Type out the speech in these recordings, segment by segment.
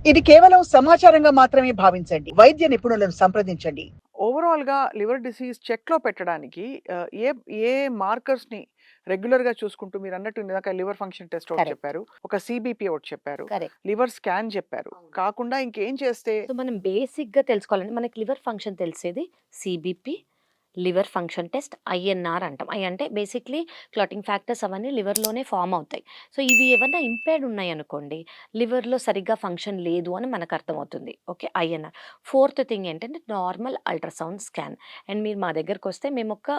ఇది కేవలం సమాచారంగా మాత్రమే భావించండి. వైద్య నిపుణులను సంప్రదించండి. ఓవరాల్‌గా లివర్ డిసీజ్ చెక్‌లో పెట్టడానికి ఏ ఏ మార్కర్స్‌ని రెగ్యులర్‌గా చూసుకుంటూ మీరన్నట్టు ఇందాక లివర్ ఫంక్షన్ టెస్ట్ ఒకటి కరెక్ట్. చెప్పారు. ఒక సీబీపీ ఒకటి చెప్పారు. కరెక్ట్. లివర్ స్కాన్ చెప్పారు. అవును. కాకుండా ఇంకేం చేస్తే సో, మనం బేసిక్‌గా తెలుసుకోవాలంటే మనకి లివర్ ఫంక్షన్ తెలిసేది CBP, liver function test, INR అంటాం. ఐ అంటే బేసిక్‌లీ క్లాటింగ్ ఫ్యాక్టర్స్ అవన్నీ లివర్‌లోనే ఫార్మ్ అవుతాయి. సో, ఇవి ఏవన్నా ఇంపైర్డ్ ఉన్నాయనుకోండి, లివర్‌లో సరిగ్గా ఫంక్షన్ లేదు అని మనకు అర్థమవుతుంది. ఓకే. ఐఎన్ఆర్. ఫోర్త్ థింగ్ ఏంటంటే నార్మల్ అల్ట్రాసౌండ్ స్కాన్. అండ్ మీరు మా దగ్గరకొస్తే మేమొక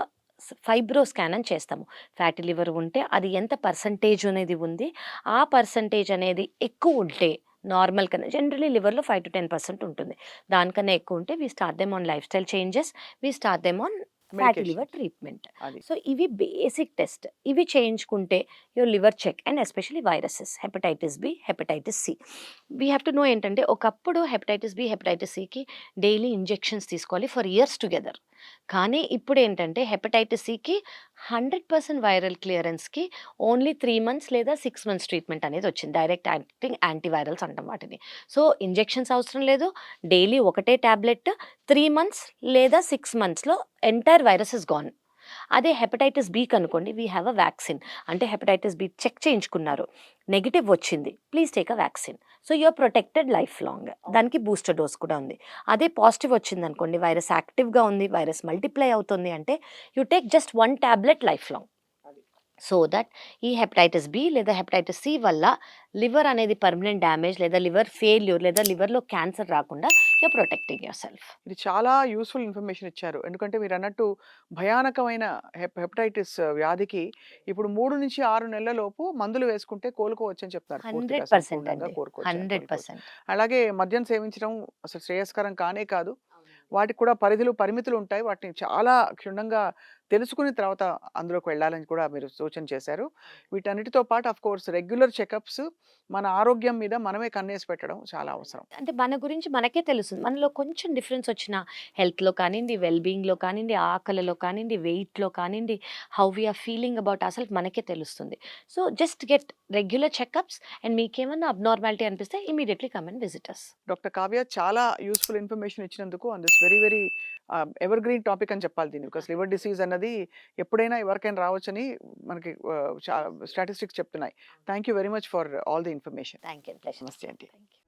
ఫైబ్రో స్కాన్ అని చేస్తాము. ఫ్యాటీ లివర్ ఉంటే అది ఎంత పర్సెంటేజ్ అనేది ఉంది, ఆ పర్సెంటేజ్ అనేది ఎక్కువుంటే నార్మల్ కన్నా జనరల్లీ లివర్‌లో 5-10% ఉంటుంది. దానికన్నా ఎక్కువ ఉంటే వి స్టార్ట్ దెమ్ ఆన్ లైఫ్ స్టైల్ changes. We start them on fatty liver medications treatment. అది. సో, ఇవి బేసిక్ టెస్ట్. ఇవి చేయించుకుంటే your liver check and especially viruses, hepatitis B, hepatitis C. We have to know ఏంటంటే ఒకప్పుడు హెపటైటిస్ బి, హెపటైటిస్ సికి daily injections తీసుకోవాలి for years together. కానీ ఇప్పుడేంటంటే హెపటైటిస్ సికి 100% వైరల్ క్లియరెన్స్‌కి ఓన్లీ 3 మంత్స్ లేదా 6 మంత్స్ ట్రీట్మెంట్ అనేది వచ్చింది. డైరెక్ట్ యాక్టింగ్ యాంటీవైరల్స్ అంటాం వాటిని. సో, ఇంజెక్షన్స్ అవసరం లేదు. డైలీ ఒకటే టాబ్లెట్ 3 మంత్స్ లేదా 6 మంత్స్‌లో ఎంటైర్ వైరస్ ఇస్ గాన్. అదే హెపటైటిస్ బి కనుకోండి వి హ్యావ్ అ వ్యాక్సిన్. అంటే హెపటైటిస్ బి చెక్ చేయించుకున్నారు. నెగెటివ్ వచ్చింది. Please take a vaccine. So, you are protected life long. దానికి బూస్టర్ డోస్ కూడా ఉంది. అదే పాజిటివ్ వచ్చిందనుకోండి, వైరస్ యాక్టివ్‌గా ఉంది, వైరస్ మల్టిప్లై అవుతుంది అంటే you take just 1 tablet life long. So that ఈ హెపటైటిస్ బి లేదా హెపటైటిస్ సి వల్ల లివర్ అనేది పర్మనెంట్ డ్యామేజ్ లేదా లివర్ ఫెయిల్యూర్ లేదా లివర్‌లో క్యాన్సర్ రాకుండా you are protecting yourself. ఇది చాలా యూజ్‌ఫుల్ ఇన్ఫర్మేషన్ ఇచ్చారు. ఎందుకంటే మీరన్నట్టు భయానకమైన హెపటైటిస్ వ్యాధికి ఇప్పుడు 3-6 నెలల లోపు మందులు వేసుకుంటే కోలుకోవచ్చని చెప్తున్నారు. పూర్తిగా 100% సంపూర్ణంగా అండి. కోలుకోవచ్చు. 100%. అలాగే మద్యం సేవించడం అసలు శ్రేయస్కరం కానే కాదు. వాటికి కూడా పరిధులు, పరిమితులు ఉంటాయి. వాటిని చాలా క్షుణ్ణంగా తెలుసుకుని తర్వాత అందులోకి వెళ్ళాలని కూడా మీరు సూచన చేశారు. వీటన్నిటితో పాటు ఆఫ్‌కోర్స్ రెగ్యులర్ చెకప్స్ మన ఆరోగ్యం మీద మనమే కన్నేసి పెట్టడం చాలా అవసరం. అంటే మన గురించి మనకే తెలుస్తుంది. మనలో కొంచెం డిఫరెన్స్ వచ్చినా హెల్త్‌లో కానియండి, వెల్ బీయింగ్‌లో కానియండి, ఆకలిలో కానియండి, వెయిట్‌లో కానియండి, how we are feeling about అసలు మనకే తెలుస్తుంది. So, just get regular checkups and మీకేమన్నా అబ్నార్మాలిటీ అనిపిస్తే immediately come and visit us. Doctor Kavya చాలా యూజ్‌ఫుల్ ఇన్ఫర్మేషన్ ఇచ్చినందుకు on this very very evergreen topic అని చెప్పాలి దీన్ని. బికాస్ లివర్ డిసీజ్ అన్నది ఎప్పుడైనా ఎవరికైనా రావచ్చని మనకి స్టాటిస్టిక్స్ చెప్తున్నాయి. Thank you very much for all the information. Thank you. Pleasure. నమస్తే అండి. Thank you.